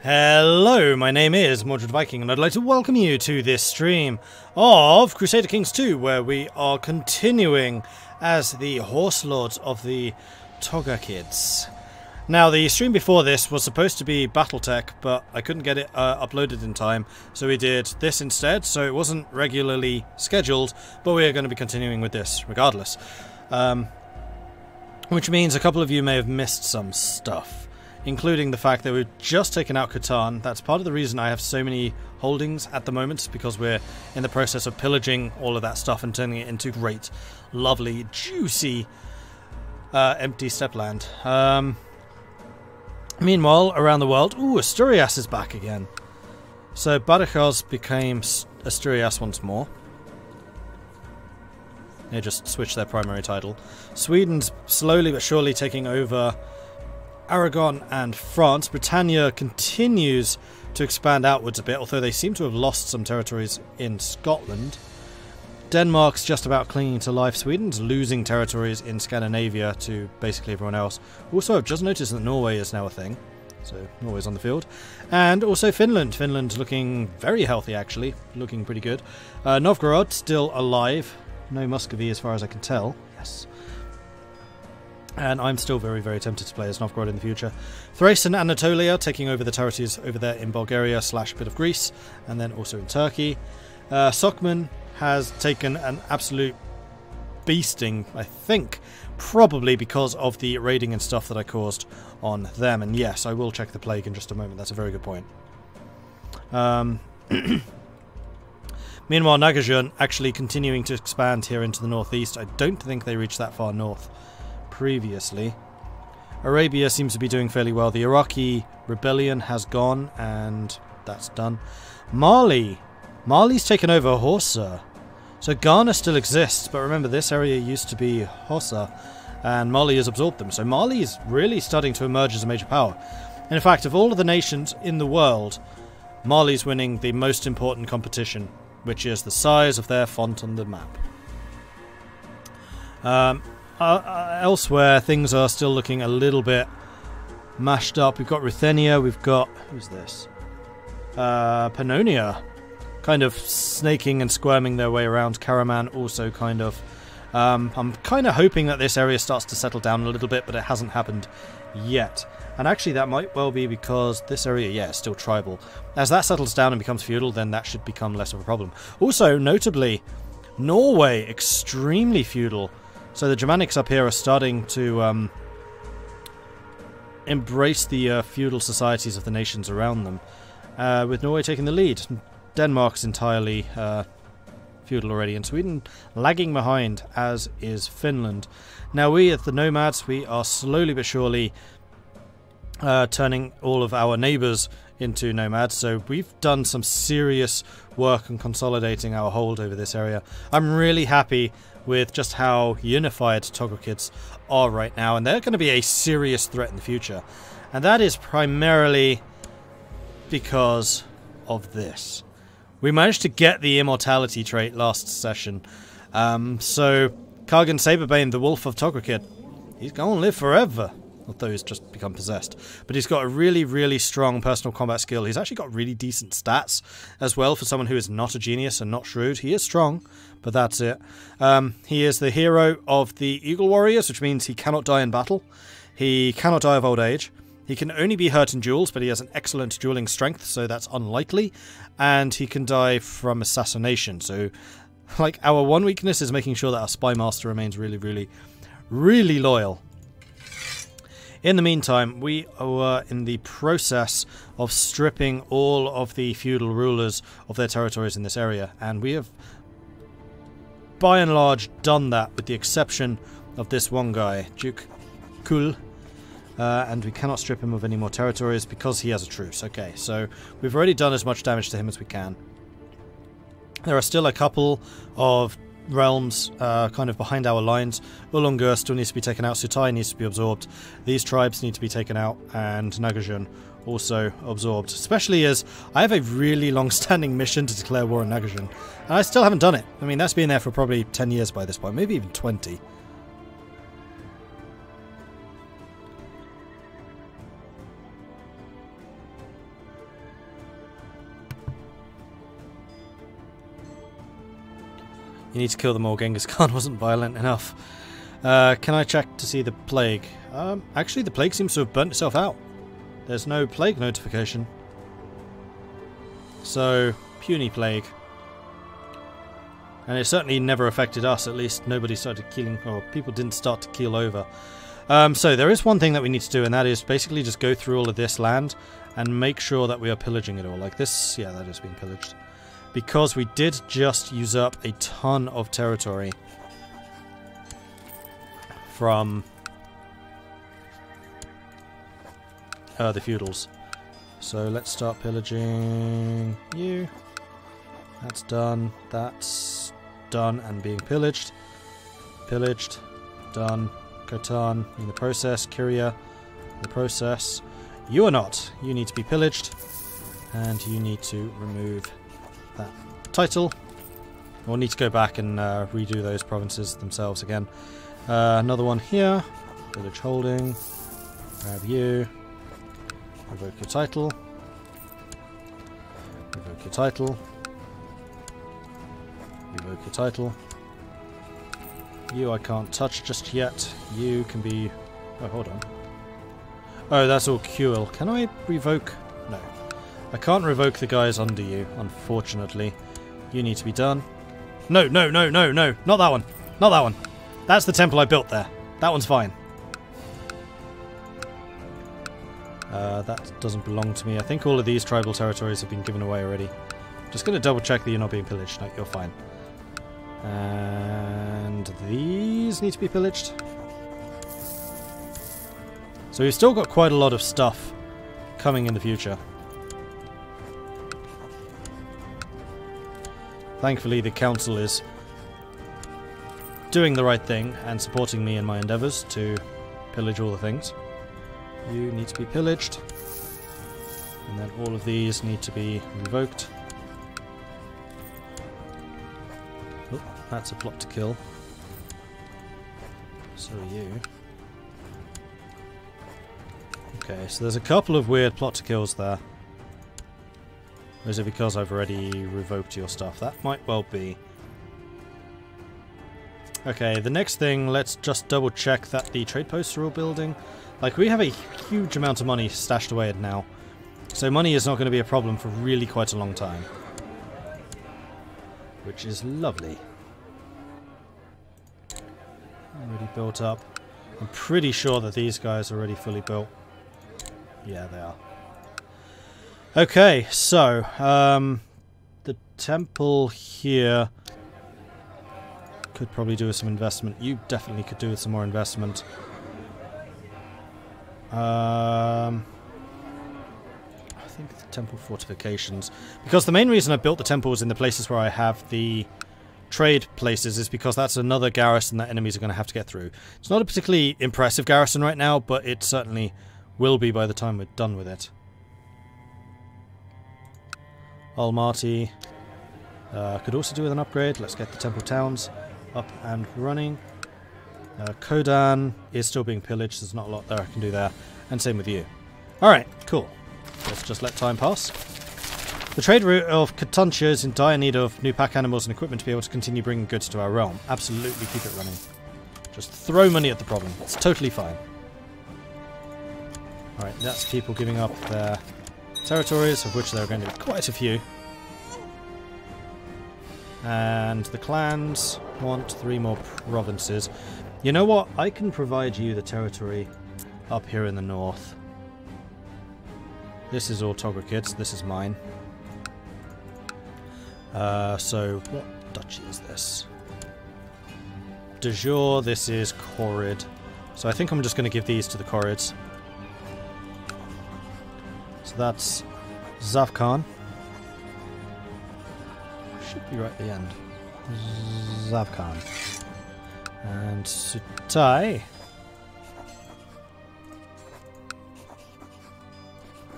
Hello, my name is Mordred Viking, and I'd like to welcome you to this stream of Crusader Kings II, where we are continuing as the horse lords of the Saga kids. Now, the stream before this was supposed to be Battletech, but I couldn't get it uploaded in time, so we did this instead, so it wasn't regularly scheduled, but we are going to be continuing with this regardless. Which means a couple of you may have missed some stuff, including the fact that we've just taken out Catan. That's part of the reason I have so many holdings at the moment, because we're in the process of pillaging all of that stuff and turning it into great, lovely, juicy, empty stepland. Meanwhile, around the world, Asturias is back again. So Badajoz became Asturias once more. They just switched their primary title. Sweden's slowly but surely taking over Aragon and France. Britannia continues to expand outwards a bit, although they seem to have lost some territories in Scotland. Denmark's just about clinging to life. Sweden's losing territories in Scandinavia to basically everyone else. Also, I've just noticed that Norway is now a thing. So, Norway's on the field. And also Finland. Finland's looking very healthy, actually. Looking pretty good. Novgorod, still alive. No Muscovy as far as I can tell. Yes. And I'm still very, very tempted to play as Novgorod in the future. Thrace and Anatolia taking over the territories over there in Bulgaria / a bit of Greece. And then also in Turkey. Sokman has taken an absolute beasting, I think, probably because of the raiding and stuff that I caused on them. And yes, I will check the plague in just a moment. That's a very good point. Meanwhile, Nagajun actually continuing to expand here into the northeast. I don't think they reached that far north previously. Arabia seems to be doing fairly well. The Iraqi rebellion has gone, and that's done. Mali's taken over Horsa. So Ghana still exists, but remember this area used to be Horsa, and Mali has absorbed them. So Mali is really starting to emerge as a major power. And in fact, of all of the nations in the world, Mali's winning the most important competition, which is the size of their font on the map. Elsewhere, things are still looking a little bit mashed up. We've got Ruthenia, we've got... who's this? Pannonia. Kind of snaking and squirming their way around. Karaman also kind of... I'm kind of hoping that this area starts to settle down a little bit, but it hasn't happened yet. And actually that might well be because this area, yeah, is still tribal. As that settles down and becomes feudal, then that should become less of a problem. Also, notably, Norway, extremely feudal. So the Germanics up here are starting to embrace the feudal societies of the nations around them, with Norway taking the lead. Denmark's entirely feudal already, and Sweden lagging behind, as is Finland. Now we at the Nomads, we are slowly but surely turning all of our neighbours into Nomads, so we've done some serious work on consolidating our hold over this area. I'm really happy with just how unified Toggle Kids are right now, and they're going to be a serious threat in the future. And that is primarily because of this. We managed to get the immortality trait last session. So Kargan Saberbane, the Wolf of Tograkid, he's going to live forever. Although he's just become possessed. But he's got a really, really strong personal combat skill. He's actually got really decent stats as well for someone who is not a genius and not shrewd. He is strong, but that's it. He is the hero of the Eagle Warriors, which means he cannot die in battle. He cannot die of old age. He can only be hurt in duels, but he has an excellent dueling strength, so that's unlikely. And he can die from assassination. So, like, our one weakness is making sure that our Spy Master remains really, really, really loyal. In the meantime, we are in the process of stripping all of the feudal rulers of their territories in this area, and we have, by and large, done that, with the exception of this one guy, Duke Kul. And we cannot strip him of any more territories because he has a truce. Okay, so we've already done as much damage to him as we can. There are still a couple of realms kind of behind our lines. Ulungur still needs to be taken out, Sutai needs to be absorbed, these tribes need to be taken out, and Nagajun also absorbed. Especially as I have a really long-standing mission to declare war on Nagajun, and I still haven't done it. I mean, that's been there for probably 10 years by this point, maybe even 20. You need to kill them all. Genghis Khan wasn't violent enough. Can I check to see the plague? Actually, the plague seems to have burnt itself out. There's no plague notification. So, puny plague. And it certainly never affected us. At least nobody started keeling, or people didn't start to keel over. So there is one thing that we need to do, and that is basically just go through all of this land and make sure that we are pillaging it all. Like this, yeah, that is being pillaged. Because we did just use up a ton of territory from the feudals. So let's start pillaging you. That's done. That's done and being pillaged. Pillaged. Done. Khotan in the process. Kyria in the process. You are not. You need to be pillaged. And you need to remove that title. We'll need to go back and redo those provinces themselves again. Another one here. Village holding. Grab you. Revoke your title. Revoke your title. Revoke your title. You I can't touch just yet. You can be... Oh, hold on. Oh, that's all QL. Can I revoke? No. I can't revoke the guys under you, unfortunately. You need to be done. No, no, no, no, no. Not that one. Not that one. That's the temple I built there. That one's fine. That doesn't belong to me. I think all of these tribal territories have been given away already. Just going to double check that you're not being pillaged. No, you're fine. And these need to be pillaged. So we've still got quite a lot of stuff coming in the future. Thankfully, the council is doing the right thing and supporting me in my endeavours to pillage all the things. You need to be pillaged. And then all of these need to be revoked. Oh, that's a plot to kill. So are you. Okay, so there's a couple of weird plot to kills there. Or is it because I've already revoked your stuff? That might well be. Okay, the next thing, let's just double check that the trade posts are all building. Like, we have a huge amount of money stashed away at now. So money is not going to be a problem for really quite a long time. Which is lovely. Already built up. I'm pretty sure that these guys are already fully built. Yeah, they are. Okay, so, the temple here could probably do with some investment. You definitely could do with some more investment. I think the temple fortifications. Because the main reason I built the temples in the places where I have the trade places is because that's another garrison that enemies are going to have to get through. It's not a particularly impressive garrison right now, but it certainly will be by the time we're done with it. Almaty could also do with an upgrade. Let's get the temple towns up and running. Khodan is still being pillaged. There's not a lot there I can do there. And same with you. Alright, cool. Let's just let time pass. The trade route of Katuntia is in dire need of new pack animals and equipment to be able to continue bringing goods to our realm. Absolutely keep it running. Just throw money at the problem. It's totally fine. Alright, that's people giving up their territories, of which there are going to be quite a few. And the clans want 3 more provinces. You know what? I can provide you the territory up here in the north. This is all Togrikids. This is mine. So, what duchy is this? De jure, this is Corid. So I think I'm just going to give these to the Corids. So that's Zavkhan. Should be right at the end. Zavkhan. And Sutai. I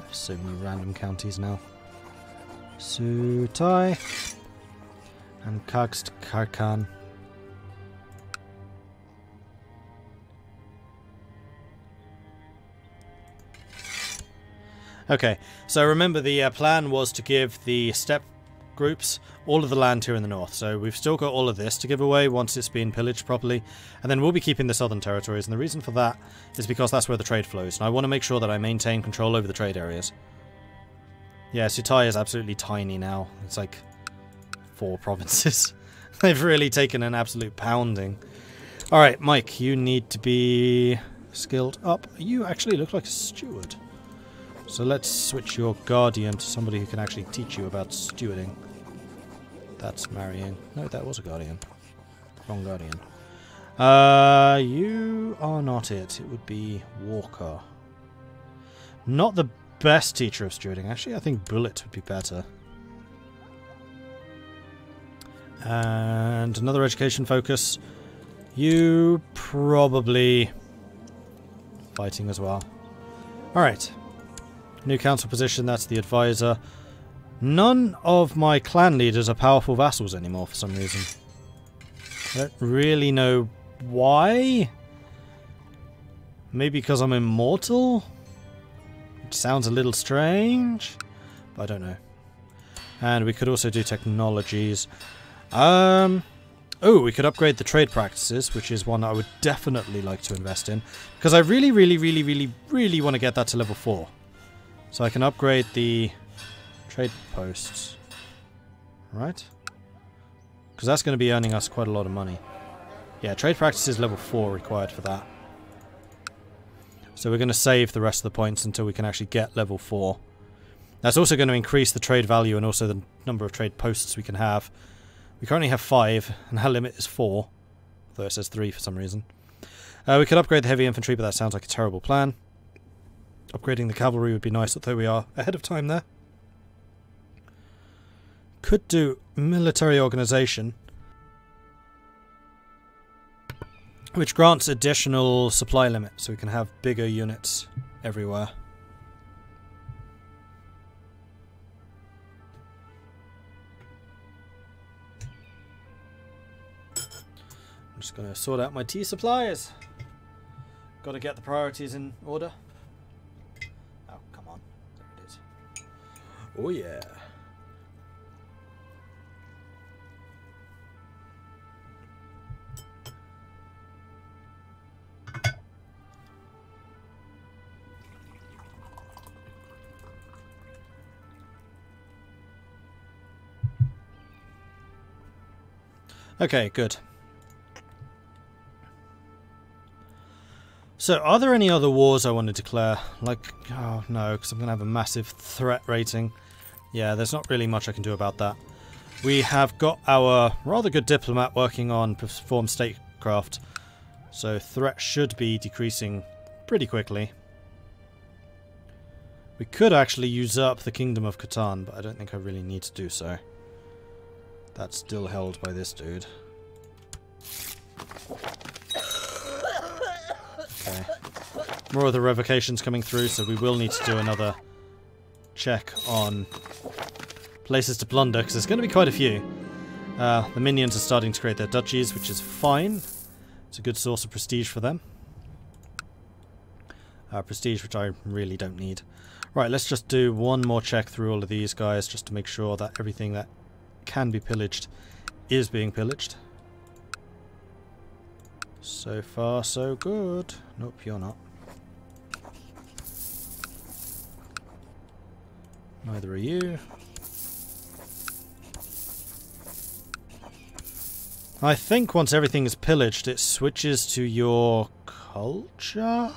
have so many random counties now. Sutai. And Kagst Karkan. Okay, so remember the plan was to give the steppe groups all of the land here in the north. So we've still got all of this to give away once it's been pillaged properly. And then we'll be keeping the southern territories. And the reason for that is because that's where the trade flows. And I want to make sure that I maintain control over the trade areas. Yeah, Sutai is absolutely tiny now. It's like 4 provinces. They've really taken an absolute pounding. Alright, Mike, you need to be skilled up. You actually look like a steward. So let's switch your guardian to somebody who can actually teach you about stewarding. That's marrying. No, that was a guardian. Wrong guardian. You are not it. It would be Walker. Not the best teacher of stewarding. Actually, I think Bullet would be better. And another education focus. You probably fighting as well. Alright. New council position, that's the advisor. None of my clan leaders are powerful vassals anymore for some reason. I don't really know why. Maybe because I'm immortal? Which sounds a little strange, but I don't know. And we could also do technologies. Oh, we could upgrade the trade practices, which is one I would definitely like to invest in. Because I really want to get that to level 4. So I can upgrade the trade posts. Right? Because that's going to be earning us quite a lot of money. Yeah, trade practices level 4 required for that. So we're going to save the rest of the points until we can actually get level 4. That's also going to increase the trade value and also the number of trade posts we can have. We currently have 5, and our limit is 4. Though it says 3 for some reason. We could upgrade the heavy infantry, but that sounds like a terrible plan. Upgrading the cavalry would be nice, although we are ahead of time there. Could do military organization, which grants additional supply limit, so we can have bigger units everywhere. I'm just going to sort out my tea supplies. Got to get the priorities in order. Oh, come on. There it is. Oh, yeah. Okay, good. So, are there any other wars I want to declare? Like, oh no, because I'm going to have a massive threat rating. Yeah, there's not really much I can do about that. We have got our rather good diplomat working on perform statecraft. So, threat should be decreasing pretty quickly. We could actually usurp the Kingdom of Catan, but I don't think I really need to do so. That's still held by this dude. Okay. More of the revocations coming through, so we will need to do another check on places to plunder, because there's going to be quite a few. The minions are starting to create their duchies, which is fine. It's a good source of prestige for them. Prestige, which I really don't need. Right, let's just do one more check through all of these guys, just to make sure that everything that can be pillaged is being pillaged. So far, so good. Nope, you're not. Neither are you. I think once everything is pillaged, it switches to your culture?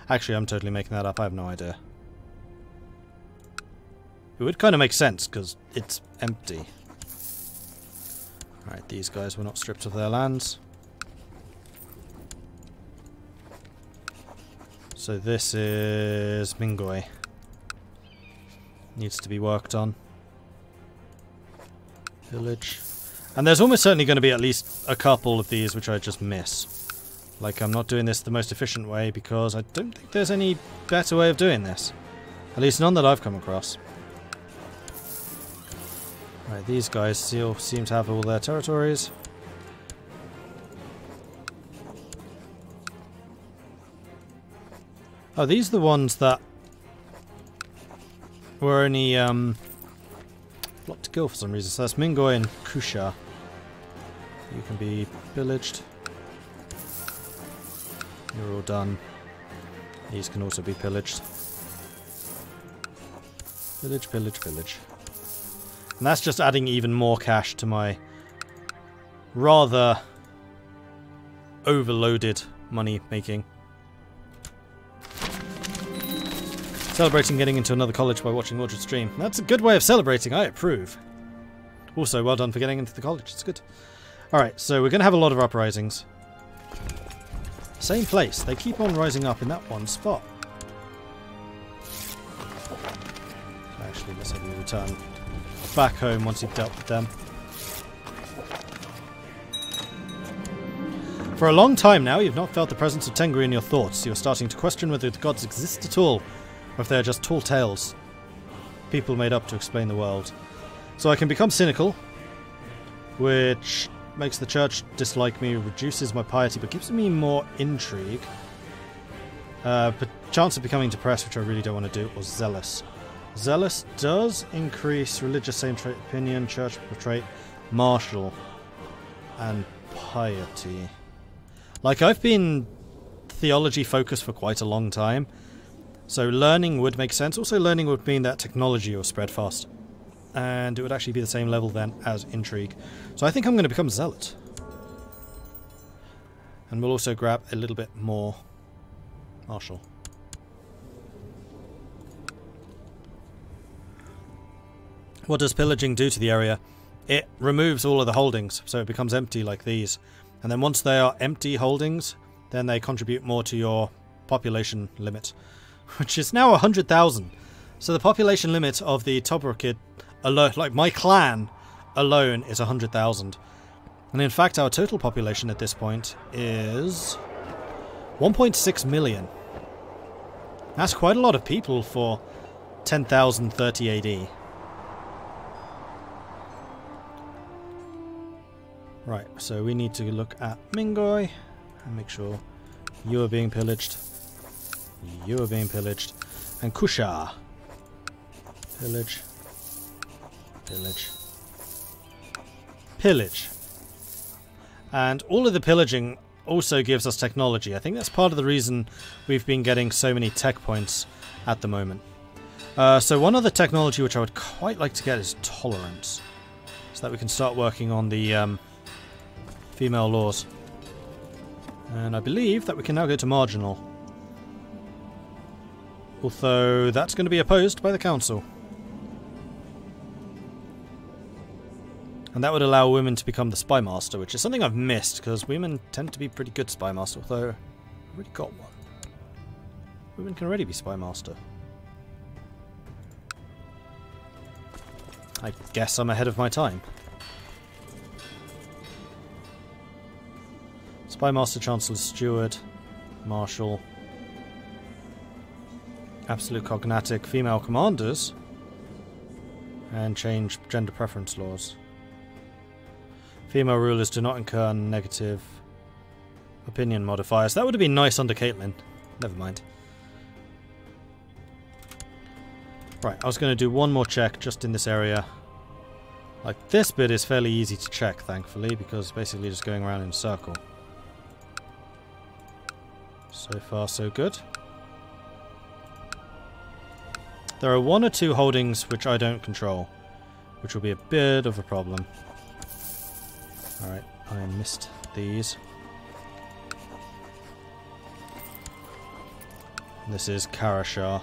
Actually, I'm totally making that up. I have no idea. It would kind of make sense, because it's empty. Alright, these guys were not stripped of their lands. So this is Mingoy. Needs to be worked on. Village. And there's almost certainly going to be at least a couple of these which I just miss. Like, I'm not doing this the most efficient way because I don't think there's any better way of doing this. At least none that I've come across. Right, these guys still seem to have all their territories. Oh, these are the ones that were only blocked go for some reason. So that's Mingoy and Kusha. You can be pillaged. You're all done. These can also be pillaged. Pillage, pillage, pillage. And that's just adding even more cash to my rather overloaded money making. Celebrating getting into another college by watching Mordred's stream. That's a good way of celebrating, I approve. Also, well done for getting into the college, it's good. Alright, so we're going to have a lot of uprisings. Same place, they keep on rising up in that one spot. Actually, let's have you return back home once you've dealt with them. For a long time now, you've not felt the presence of Tengri in your thoughts. You're starting to question whether the gods exist at all, or if they are just tall tales people made up to explain the world. So I can become cynical, which makes the church dislike me, reduces my piety, but gives me more intrigue. But chance of becoming depressed, which I really don't want to do, or zealous. Zealous does increase religious same trait opinion, church trait, martial, and piety. Like, I've been theology focused for quite a long time, so learning would make sense. Also, learning would mean that technology will spread fast, and it would actually be the same level then as intrigue. So I think I'm going to become zealot. And we'll also grab a little bit more martial. What does pillaging do to the area? It removes all of the holdings, so it becomes empty like these. And then once they are empty holdings, then they contribute more to your population limit, which is now 100,000. So the population limit of the Tobrukid alone, like my clan alone, is 100,000. And in fact, our total population at this point is 1.6 million. That's quite a lot of people for 10,030 AD. Right, so we need to look at Mingoy and make sure you are being pillaged. You are being pillaged. And Kusha. Pillage. Pillage. Pillage. And all of the pillaging also gives us technology. I think that's part of the reason we've been getting so many tech points at the moment. So one other technology which I would quite like to get is tolerance. So that we can start working on the female laws. And I believe that we can now go to marginal. Although that's going to be opposed by the council. And that would allow women to become the spy master, which is something I've missed, because women tend to be pretty good spy master, although I've already got one. Women can already be spy master. I guess I'm ahead of my time. Spy master, chancellor, steward, marshal, absolute cognatic, female commanders, and change gender preference laws. Female rulers do not incur negative opinion modifiers. That would have been nice under Caitlyn. Never mind. Right, I was going to do one more check just in this area. Like, this bit is fairly easy to check, thankfully, because it's basically just going around in a circle. So far, so good. There are one or two holdings which I don't control, which will be a bit of a problem. Alright, I missed these. This is Karashar.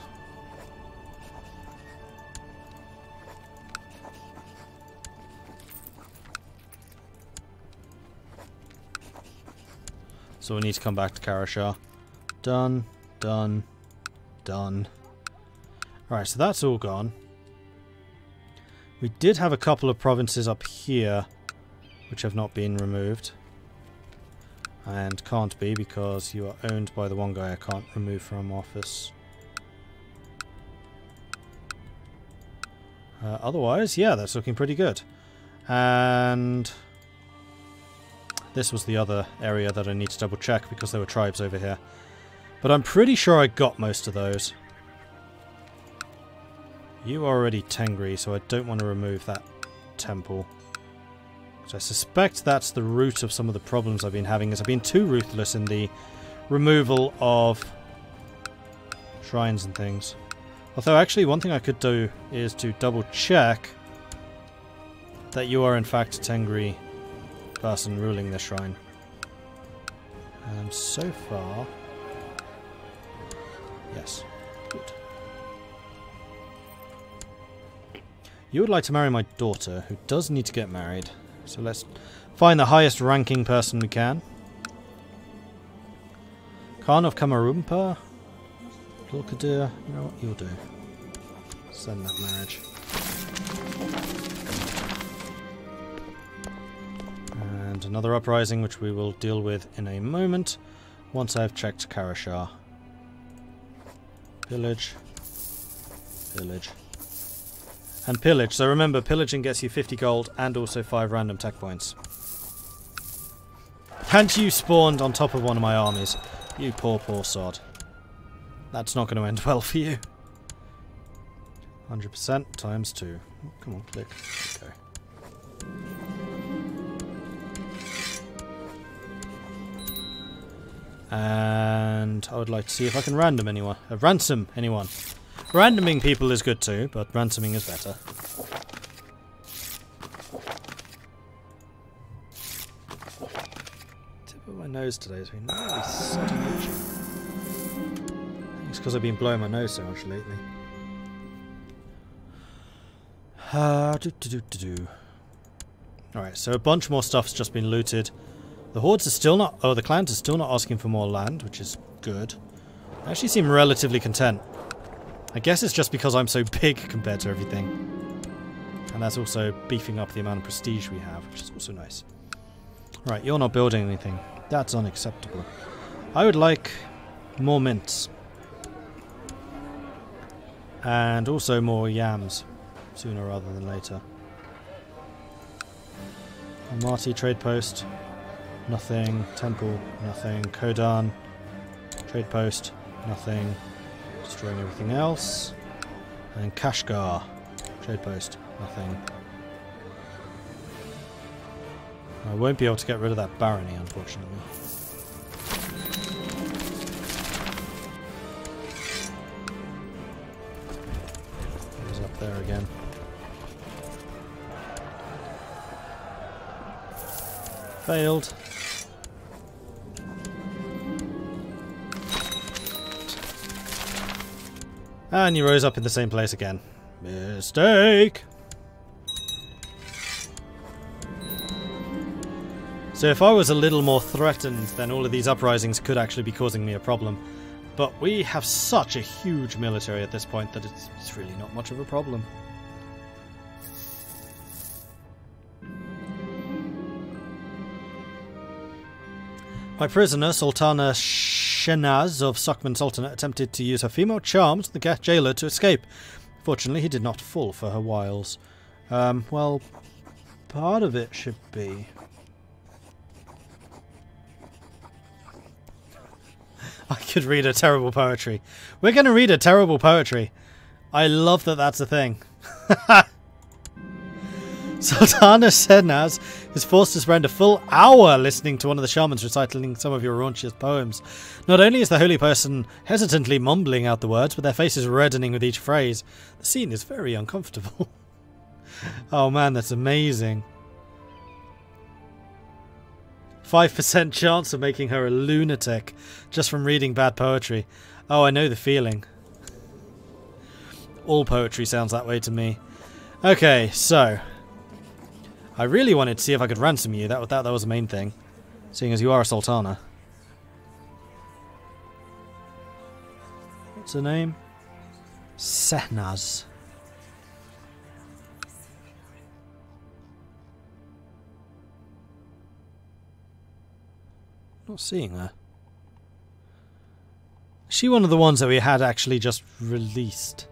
So we need to come back to Karashar. Done, done, done. Alright, so that's all gone. We did have a couple of provinces up here which have not been removed. And can't be because you are owned by the one guy I can't remove from office. Otherwise, yeah, that's looking pretty good. And this was the other area that I need to double check because there were tribes over here. But I'm pretty sure I got most of those. You are already Tengri, so I don't want to remove that temple. So I suspect that's the root of some of the problems I've been having, is I've been too ruthless in the removal of shrines and things. Although actually one thing I could do is to double check that you are in fact a Tengri person ruling the shrine. And so far... yes. Good. You would like to marry my daughter, who does need to get married. So let's find the highest ranking person we can. Khan of Kamarumpa. Lorkadir. You know what? You'll do. Send that marriage. And another uprising, which we will deal with in a moment, once I've checked Karashar. Pillage. Pillage. And pillage. So remember, pillaging gets you 50 gold and also 5 random tech points. And you spawned on top of one of my armies. You poor, poor sod. That's not going to end well for you. 100% times 2. Oh, come on, click. Okay. And I would like to see if I can ransom anyone. Randoming people is good too, but ransoming is better. Tip of my nose today has been really sudden itchy. I think it's because I've been blowing my nose so much lately. Alright, so a bunch more stuff's just been looted. The hordes are still not... oh, the clans are still not asking for more land, which is good. I actually seem relatively content. I guess it's just because I'm so big compared to everything. And that's also beefing up the amount of prestige we have, which is also nice. Right, you're not building anything. That's unacceptable. I would like more mints. And also more yams. Sooner rather than later. Marty trade post. Nothing. Temple. Nothing. Kodan. Trade post. Nothing. Destroying everything else. And Kashgar. Trade post. Nothing. I won't be able to get rid of that barony, unfortunately. He's up there again. Failed. And you rose up in the same place again. Mistake! So if I was a little more threatened, then all of these uprisings could actually be causing me a problem. But we have such a huge military at this point that it's really not much of a problem. My prisoner, Sultana Shenaz of Sukman Sultanate, attempted to use her female charms with the jailer to escape. Fortunately, he did not fall for her wiles. Well, part of it should be... I could read a terrible poetry. We're going to read a terrible poetry. I love that that's a thing. Sultana Shenaz is forced to spend a full hour listening to one of the shamans reciting some of your raunchiest poems. Not only is the holy person hesitantly mumbling out the words, but their faces reddening with each phrase. The scene is very uncomfortable. Oh man, that's amazing. 5% chance of making her a lunatic just from reading bad poetry. Oh, I know the feeling. All poetry sounds that way to me. Okay, so... I really wanted to see if I could ransom you. That was the main thing. Seeing as you are a sultana. What's her name? Sehnaz. Not seeing her. Is she one of the ones that we had actually just released?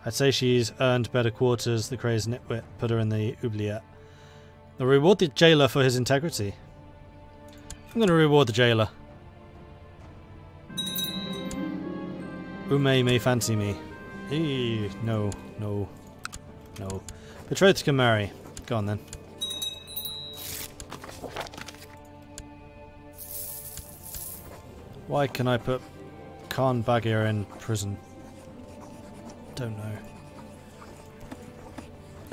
I'd say she's earned better quarters. The crazed nitwit put her in the oubliette. I'll reward the jailer for his integrity. I'm going to reward the jailer. Ume may fancy me. Eee, no, no, no. Betrothed can marry. Go on then. Why can I put Khan Bagheera in prison? Don't know.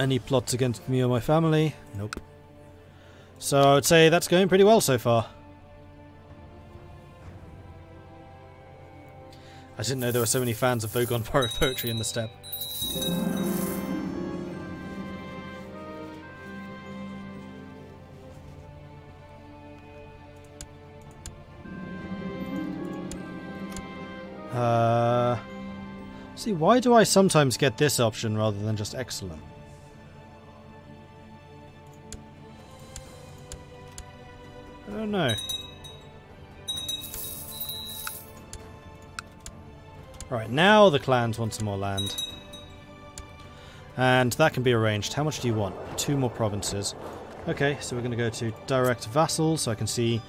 Any plots against me or my family? Nope. So I would say that's going pretty well so far. I didn't know there were so many fans of Vogon Pirate Poetry in the steppe. See, why do I sometimes get this option rather than just excellent? I don't know. Right, now the clans want some more land. And that can be arranged. How much do you want? 2 more provinces. Okay, so we're going to go to direct vassal so I can see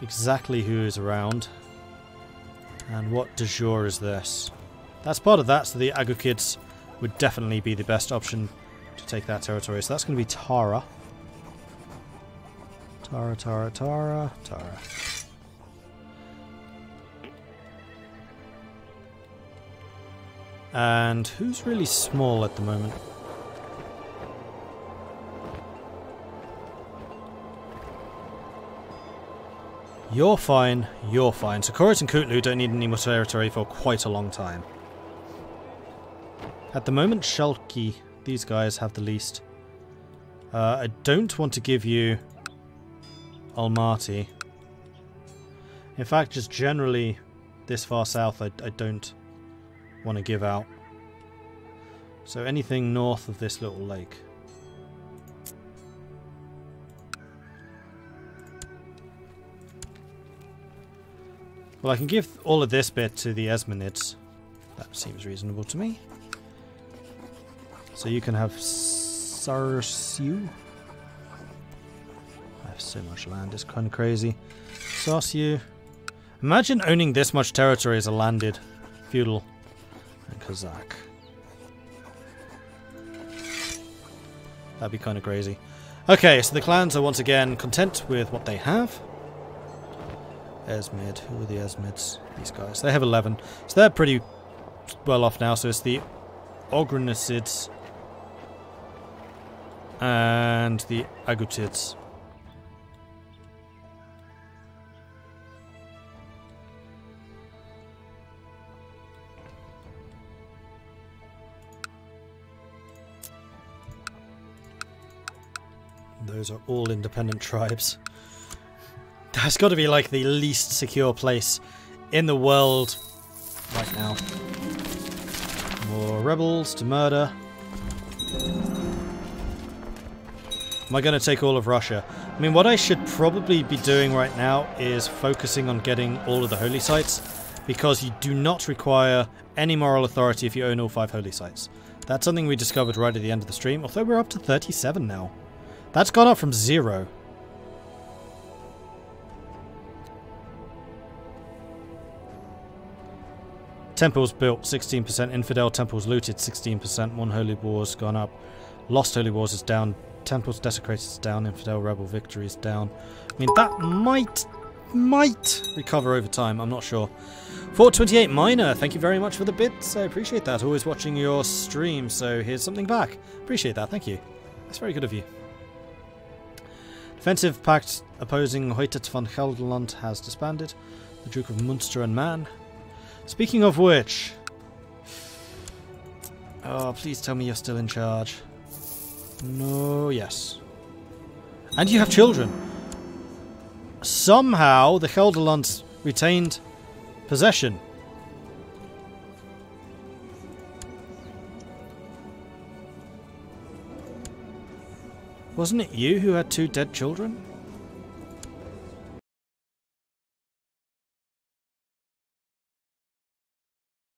exactly who is around. And what de jure is this? That's part of that, so the Agukids would definitely be the best option to take that territory. So that's going to be Tara. Tara. And who's really small at the moment? You're fine, you're fine. So Korot and Kutlu don't need any more territory for quite a long time. At the moment, Shalki, these guys have the least. I don't want to give you Almaty. In fact, just generally this far south I don't want to give out. So anything north of this little lake. Well, I can give all of this bit to the Esmenids. That seems reasonable to me. So you can have Sarsiu. I have so much land, it's kind of crazy. Sarsiu. Imagine owning this much territory as a landed feudal. And Kazakh. That'd be kind of crazy. Okay, so the clans are once again content with what they have. Esmid, who are the Esmids? These guys. They have 11. So they're pretty well off now. So it's the Ogrenicids and the Agutids. Those are all independent tribes. That's got to be like the least secure place in the world right now. More rebels to murder. Am I going to take all of Russia? I mean, what I should probably be doing right now is focusing on getting all of the holy sites, because you do not require any moral authority if you own all 5 holy sites. That's something we discovered right at the end of the stream, although we're up to 37 now. That's gone up from 0. Temples built 16%, infidel temples looted 16%, 1 holy war's gone up, lost holy wars is down, temples desecrated is down, infidel rebel victory is down. I mean, that might recover over time, I'm not sure. 428 Minor, thank you very much for the bits, I appreciate that, always watching your stream, so here's something back. Appreciate that, thank you. That's very good of you. Defensive pact opposing Hoytet van Gelderland has disbanded. The Duke of Munster and Man. Speaking of which... Oh, please tell me you're still in charge. No, yes. And you have children. Somehow the Gelderlands retained possession. Wasn't it you who had 2 dead children?